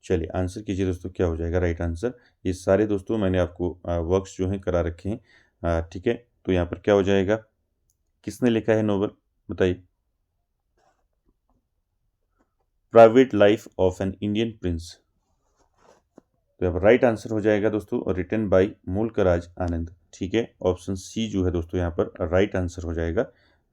चलिए आंसर कीजिए दोस्तों, क्या हो जाएगा राइट आंसर। ये सारे दोस्तों मैंने आपको वर्क्स जो हैं करा रखे हैं। ठीक है, तो यहाँ पर क्या हो जाएगा, किसने लिखा है नोवेल बताइए? Private life of an Indian prince, तो अब राइट आंसर हो जाएगा दोस्तों रिटन बाय मुल्कराज आनंद। ठीक है, ऑप्शन सी जो है दोस्तों यहाँ पर राइट आंसर हो जाएगा।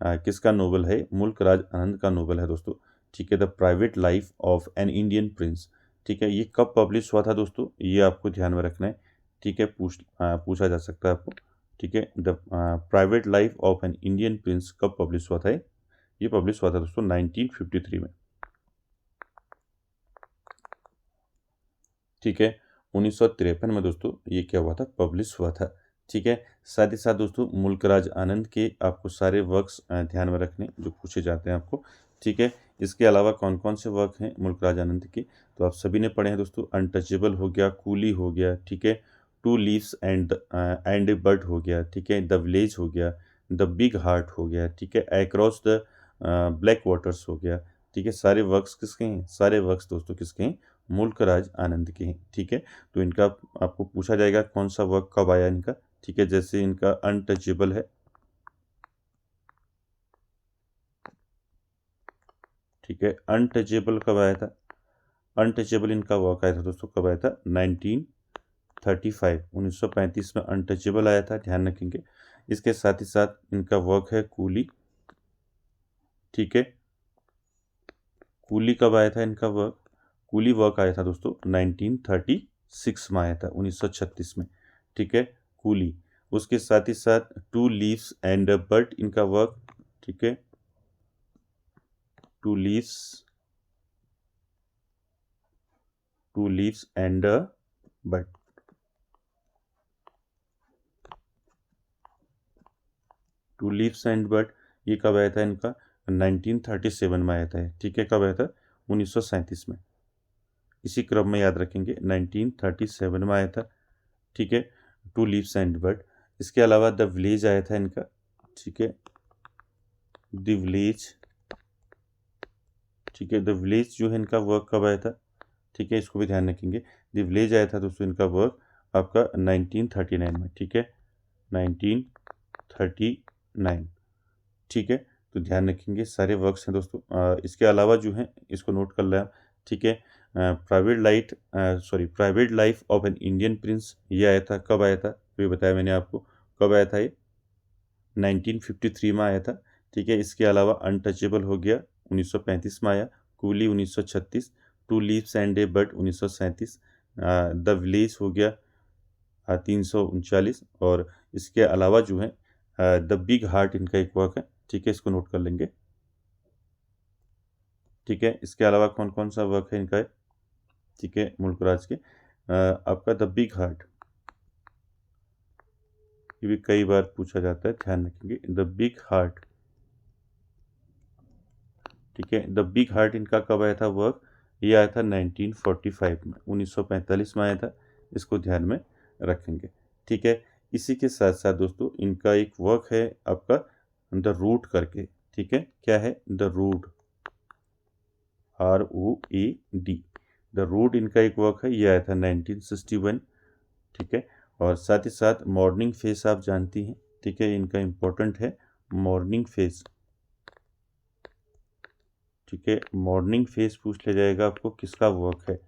किसका नोवेल है? मुल्कराज आनंद का नोवेल है दोस्तों। ठीक है, the private life of an Indian Prince. ठीक है, ये कब पब्लिश हुआ था दोस्तों? ये आपको ध्यान में रखना है। ठीक है, पूछा जा सकता है आपको। ठीक है, the private life of an Indian Prince कब पब्लिश हुआ था? ये पब्लिश हुआ था दोस्तों 1953 में। ठीक है, 1953 में दोस्तों ये क्या हुआ था? पब्लिश हुआ था। ठीक है, साथ ही साथ दोस्तों मुल्कराज आनंद के आपको सारे वर्क्स ध्यान में रखने जो पूछे जाते हैं आपको। ठीक है, इसके अलावा कौन कौन से वर्क हैं मुल्कराज आनंद के? तो आप सभी ने पढ़े हैं दोस्तों। अनटचेबल हो गया, कूली हो गया, ठीक है, टू लीव्स एंड बर्ड हो गया, ठीक है, द विलेज हो गया, द बिग हार्ट हो गया, ठीक है, अक्रॉस द ब्लैक वाटर्स हो गया। ठीक है, सारे वर्क्स किसके हैं? सारे वर्क्स दोस्तों किसके हैं? मुल्कराज आनंद के हैं। ठीक है, तो इनका आपको पूछा जाएगा कौन सा वर्क कब आया इनका। ठीक है, जैसे इनका अनटचेबल है। ठीक है, अनटचेबल कब आया था? अनटचेबल इनका वर्क आया था दोस्तों, कब आया था? 1935 में अनटचेबल आया था, ध्यान रखेंगे। इसके साथ ही साथ इनका वर्क है कूली। ठीक है, कूली कब आया था इनका वर्क? कूली वर्क आया था दोस्तों 1936 में आया था, 1936 में। ठीक है, कूली। उसके साथ ही साथ टू लीव्स एंड बर्ड इनका वर्क। ठीक है, two leaves and bird. Two leaves and bird ये कब आया था इनका? 1937 में आया था। ठीक है, कब आया था? 1937 में। इसी क्रम में याद रखेंगे, 1937 में आया था। ठीक है, टू लीव्स एंड बर्ड। इसके अलावा द विलेज आया था इनका। ठीक है, द विलेज। ठीक है, द विलेज जो है इनका वर्क कब आया था? ठीक है, इसको भी ध्यान रखेंगे। द विलेज आया था दोस्तों इनका वर्क आपका 1939 में। ठीक है, 1939। ठीक है, तो ध्यान रखेंगे सारे वर्क्स हैं दोस्तों। इसके अलावा जो है इसको नोट कर लें आप। ठीक है, private life of an Indian Prince ये आया था, कब आया था? तो ये बताया मैंने आपको, कब आया था ये? 1953 में आया था। ठीक है, इसके अलावा अनटचेबल हो गया 1935 में आया, coolie 1936, two leaves and a bird 1937, the village हो गया 339, और इसके अलावा जो है द बिग हार्ट इनका एक वर्क है। ठीक है, इसको नोट कर लेंगे। ठीक है, इसके अलावा कौन कौन सा वर्क है इनका है? ठीक है, मुल्कराज के आपका द बिग हार्ट, ये भी कई बार पूछा जाता है, ध्यान रखेंगे। The big heart. ठीक है, द बिग हार्ट इनका कब आया था वर्क? ये आया था 1945 में, 1945 में आया था। इसको ध्यान में रखेंगे। ठीक है, इसी के साथ साथ दोस्तों इनका एक वर्क है आपका द रूट करके। ठीक है, क्या है? The road, ROAD। The road इनका एक वर्क है, ये आया था 1961। ठीक है, और साथ ही साथ मॉर्निंग फेस आप जानती हैं। ठीक है, इनका इम्पोर्टेंट है मॉर्निंग फेस। ठीक है, मॉर्निंग फेस पूछ लिया जाएगा आपको किसका वर्क है।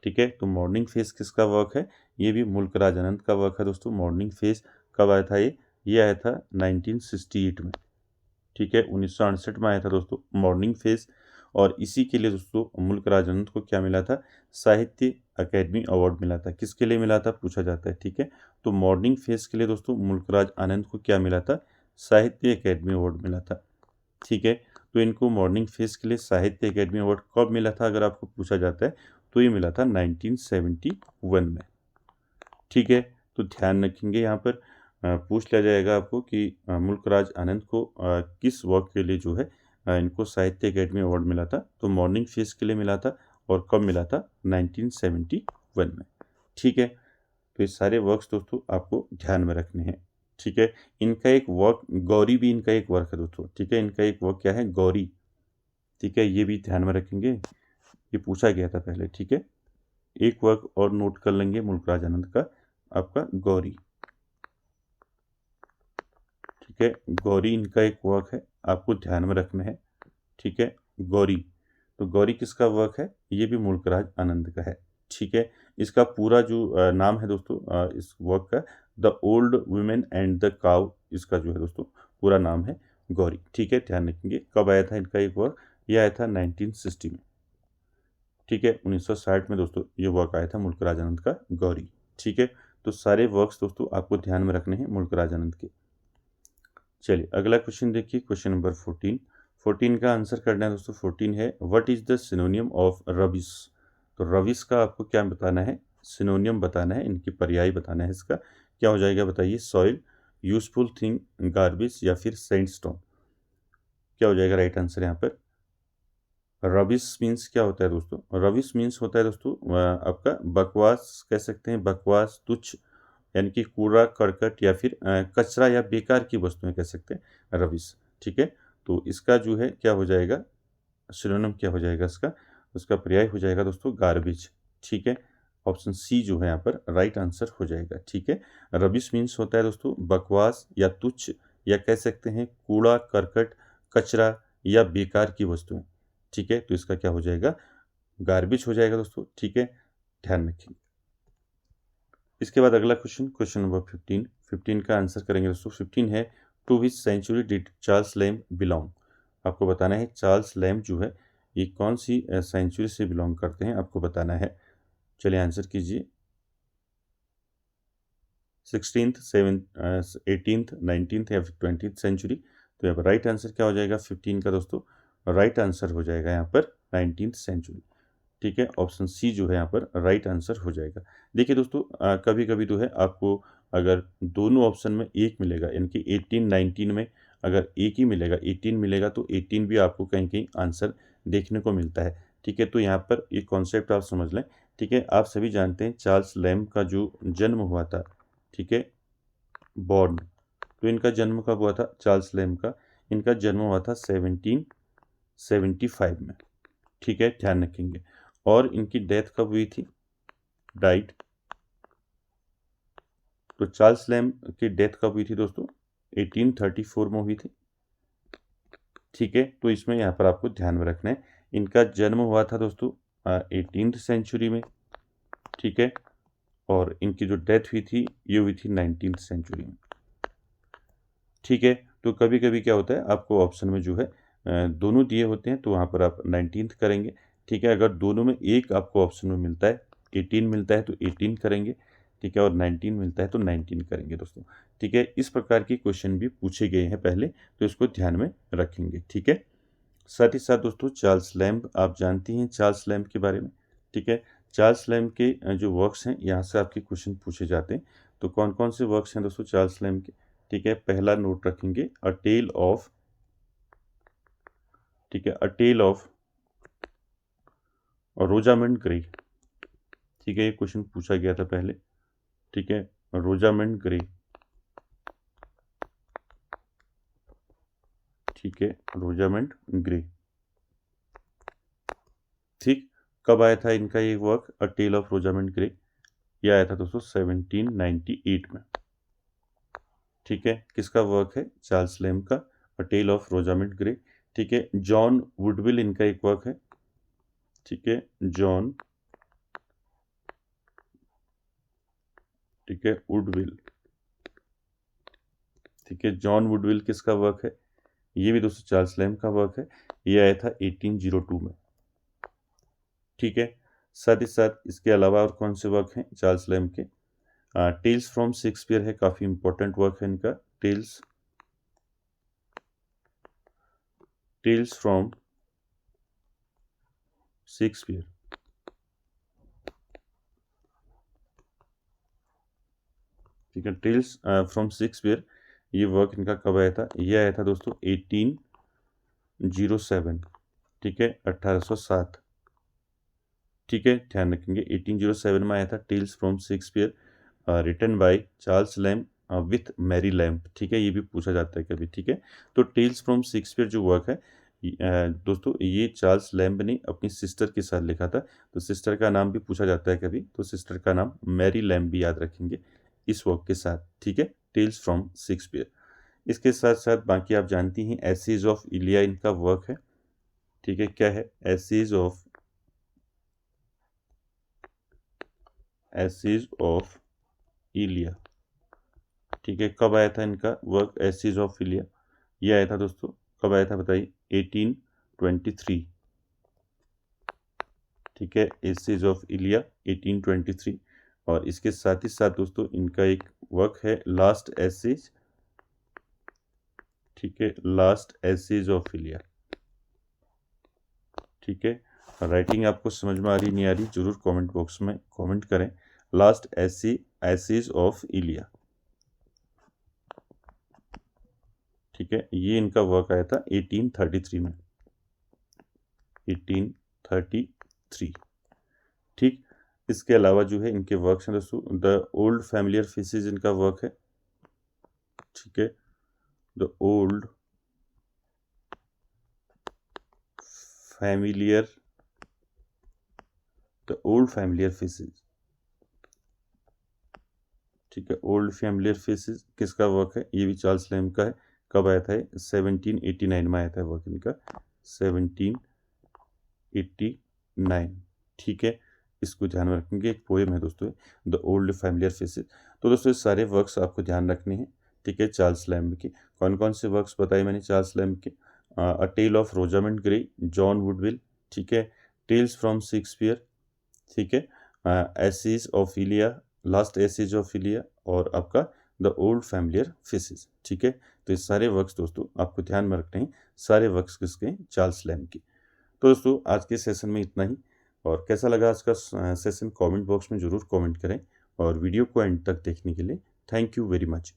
ठीक है, तो मॉर्निंग फेस किसका वर्क है? ये भी मुल्कराज आनंद का वर्क है दोस्तों। मॉर्निंग फेस कब आया था ये आया था 1968 में। ठीक है, 1968 में आया था दोस्तों मॉर्निंग फेस। और इसी के लिए दोस्तों मुल्कराज आनंद को क्या मिला था? साहित्य अकेडमी अवार्ड मिला था। किसके लिए मिला था पूछा जाता है। ठीक है, तो मॉर्निंग फेस के लिए दोस्तों मुल्कराज आनंद को क्या मिला था? साहित्य अकेडमी अवार्ड मिला था। ठीक है, तो इनको मॉर्निंग फेस के लिए साहित्य अकेडमी अवार्ड कब मिला था अगर आपको पूछा जाता है? तो ये मिला था 1971 में। ठीक है, तो ध्यान रखेंगे यहाँ पर पूछ लिया जाएगा आपको कि मुल्कराज आनंद को किस वर्क के लिए जो है इनको साहित्य अकेडमी अवार्ड मिला था? तो मॉर्निंग फेस के लिए मिला था, और कब मिला था? 1971 में। ठीक है, तो ये सारे वर्क्स दोस्तों आपको ध्यान में रखने हैं। ठीक है, इनका एक वर्क गौरी भी इनका एक वर्क है दोस्तों। ठीक है, इनका एक वर्क क्या है? गौरी। ठीक है, ये भी ध्यान में रखेंगे, ये पूछा गया था पहले। ठीक है, एक वर्क और नोट कर लेंगे मुल्कराज आनंद का, आपका गौरी। ठीक है, गौरी इनका एक वर्क है, आपको ध्यान में रखना है। ठीक है, गौरी। तो गौरी किसका वर्क है? ये भी मुल्कराज आनंद का है। ठीक है, इसका पूरा जो नाम है दोस्तों इस वर्क का, the old women and the cow, इसका जो है दोस्तों पूरा नाम है गौरी। ठीक है, ध्यान रखेंगे। कब आया था इनका एक वर्क? ये आया था 1960 में। ठीक है, 1960 में दोस्तों ये वर्क आया था मुल्क राजानंद का गौरी। ठीक है, तो सारे वर्क्स दोस्तों आपको ध्यान में रखने हैं मुल्क राजानंद के। चलिए अगला क्वेश्चन देखिए, क्वेश्चन नंबर 14। 14 का आंसर करना है दोस्तों। 14 है, what is the सिनोनियम of rubbish? तो रबिश का आपको क्या बताना है? सिनोनियम बताना है, इनकी पर्याय बताना है। इसका क्या हो जाएगा बताइए? सॉइल, यूजफुल थिंग, गार्बेज या फिर सैंडस्टोन। क्या हो जाएगा राइट आंसर यहाँ पर? रबिश मीन्स क्या होता है दोस्तों? रबिश मीन्स होता है दोस्तों आपका बकवास, कह सकते हैं बकवास, तुच्छ, यानी कि कूड़ा करकट या फिर कचरा या बेकार की वस्तुएं कह सकते हैं रबिश। ठीक है, तो इसका जो है क्या हो जाएगा? सिनोनिम क्या हो जाएगा इसका? उसका पर्याय हो जाएगा दोस्तों गार्बेज। ठीक है, ऑप्शन सी जो है यहाँ पर राइट आंसर हो जाएगा। ठीक है, रबिश मीन्स होता है दोस्तों बकवास या तुच्छ, या कह सकते हैं कूड़ा करकट, कचरा या बेकार की वस्तुएं। ठीक है, तो इसका क्या हो जाएगा? गार्बेज हो जाएगा दोस्तों। ठीक है, ध्यान रखिए। इसके बाद अगला क्वेश्चन, क्वेश्चन नंबर 15। 15 का आंसर करेंगे दोस्तों। 15 है, to which century did Charles Lamb belong? आपको बताना है चार्ल्स लैम्ब जो है ये कौन सी सेंचुरी से बिलोंग करते हैं, आपको बताना है। चलिए आंसर कीजिए। 16th, 7th, 18th, 19th या फिर 20th सेंचुरी। तो यहाँ पर राइट आंसर क्या हो जाएगा 15 का दोस्तों? राइट आंसर हो जाएगा यहाँ पर 19th सेंचुरी। ठीक है, ऑप्शन सी जो है यहाँ पर राइट आंसर हो जाएगा। देखिए दोस्तों कभी कभी जो है आपको अगर दोनों ऑप्शन में एक मिलेगा, यानी कि 18 19 में अगर एक ही मिलेगा, 18 मिलेगा, तो 18 भी आपको कहीं कहीं आंसर देखने को मिलता है। ठीक है, तो यहाँ पर एक कॉन्सेप्ट आप समझ लें। ठीक है, आप सभी जानते हैं चार्ल्स लैम्ब का जो जन्म हुआ था, ठीक है, बॉर्न, तो इनका जन्म कब हुआ था चार्ल्स लैम्ब का? इनका जन्म हुआ था 1775 में। ठीक है, ध्यान रखेंगे। और इनकी डेथ कब हुई थी? डाइट, तो चार्ल्स लैम्ब की डेथ कब हुई थी दोस्तों? 1834 में हुई थी। ठीक है, तो इसमें यहाँ पर आपको ध्यान में रखना है इनका जन्म हुआ था दोस्तों 18th सेंचुरी में। ठीक है, और इनकी जो डेथ हुई थी ये हुई थी 19th सेंचुरी में। ठीक है, तो कभी कभी क्या होता है आपको ऑप्शन में जो है दोनों दिए होते हैं, तो वहाँ पर आप 19th करेंगे। ठीक है, अगर दोनों में एक आपको ऑप्शन में मिलता है, 18 मिलता है तो 18 करेंगे। ठीक है, और 19 मिलता है तो 19 करेंगे दोस्तों। ठीक है, इस प्रकार के क्वेश्चन भी पूछे गए हैं पहले, तो इसको ध्यान में रखेंगे। ठीक है, साथ ही साथ दोस्तों चार्ल्स लैम्ब, आप जानती हैं चार्ल्स लैम्ब के बारे में। ठीक है, चार्ल्स लैम्ब के जो वर्क्स हैं यहाँ से आपके क्वेश्चन पूछे जाते हैं। तो कौन कौन से वर्क्स हैं दोस्तों चार्ल्स लैम्ब के? ठीक है, पहला नोट रखेंगे, अ टेल ऑफ, ठीक है, अ टेल ऑफ रोजामंड ग्रे। ठीक है, ये क्वेश्चन पूछा गया था पहले। ठीक है, रोजामंड ग्रे। ठीक है, रोजामंड ग्रे। ठीक, कब आया था इनका ये work a tale of Rosamund Gray? ये आया था दोस्तों 1798 में। ठीक है, किसका वर्क है? चार्ल्स लैम्ब का, अ टेल ऑफ रोजामंड ग्रे। ठीक है, जॉन वुडविल इनका एक वर्क है। ठीक है, जॉन, ठीक है, वुडविल। ठीक है, जॉन वुडविल किसका वर्क है? ये भी दोस्तों चार्ल्स लैम्ब का वर्क है। ये आया था 1802 में। ठीक है, साथ ही साथ इसके अलावा और कौन से वर्क हैं चार्ल्स लैम्ब के? टेल्स फ्रॉम शेक्सपियर है, काफी इंपॉर्टेंट वर्क है इनका। Tales, tales from Shakespeare. ठीक है, टेल्स फ्रॉम शेक्सपियर, ये वर्क इनका कब आया था? ये आया था दोस्तों 1807। ठीक है, 1807। ठीक है, ध्यान रखेंगे 1807 में आया था tales from Shakespeare, written by Charles Lamb with Mary Lamb. ठीक है, ये भी पूछा जाता है कभी। ठीक है, तो टेल्स फ्रॉम शेक्सपियर जो वर्क है दोस्तों ये चार्ल्स लैम्ब ने अपनी सिस्टर के साथ लिखा था। तो सिस्टर का नाम भी पूछा जाता है कभी, तो सिस्टर का नाम मैरी लैम्ब भी याद रखेंगे इस वर्क के साथ। ठीक है, टेल्स फ्रॉम शेक्सपियर। इसके साथ साथ बाकी आप जानती हैं एसेज ऑफ इलिया इनका वर्क है। ठीक है, क्या है? Essays of एसिज of Elia. ठीक है, कब आया था इनका वर्क एसिज ऑफ इलिया? ये आया था दोस्तों, कब आया था बताइए? 1823। ठीक है, एसिज ऑफ इलिया 1823। और इसके साथ ही साथ दोस्तों इनका एक वर्क है लास्ट एसिज। ठीक है, लास्ट एसिज ऑफ इलिया। ठीक है, राइटिंग आपको समझ में आ रही नहीं आ रही जरूर कमेंट बॉक्स में कमेंट करें। Last essays of Elia. ठीक है, ये इनका वर्क आया था 1833 में, 1833। ठीक, इसके अलावा जो है इनके वर्क्स हैं दोस्तों, द ओल्ड फैमिलियर फेसेस इनका वर्क है। ठीक है, द ओल्ड फैमिलियर फेसेस। ठीक है, ओल्ड फैमिलियर फेसेस किसका वर्क है? ये भी चार्ल्स लैम्ब का है। कब आया था? 1789 में आया था वर्क इनका, 1789। ठीक है, इसको ध्यान में रखेंगे, एक पोएम है दोस्तों द ओल्ड फैमिलियर फेसेस। तो दोस्तों ये सारे वर्क्स आपको ध्यान रखने हैं। ठीक है, चार्ल्स लैम्ब के कौन कौन से वर्क्स बताए मैंने चार्ल्स लैम्ब के? A tale of Rosamund Gray, John Woodvil. ठीक है, टेल्स फ्रॉम शेक्सपियर। ठीक है, essays of Elia, last essays of Elia, और आपका द ओल्ड फैमिलियर फेसेस। ठीक है, तो ये सारे वर्क्स दोस्तों आपको ध्यान में रखने हैं, सारे वर्क्स किसके हैं? चार्ल्स लैम्ब के। तो दोस्तों आज के सेशन में इतना ही, और कैसा लगा आज का सेशन कमेंट बॉक्स में ज़रूर कमेंट करें, और वीडियो को एंड तक देखने के लिए थैंक यू वेरी मच।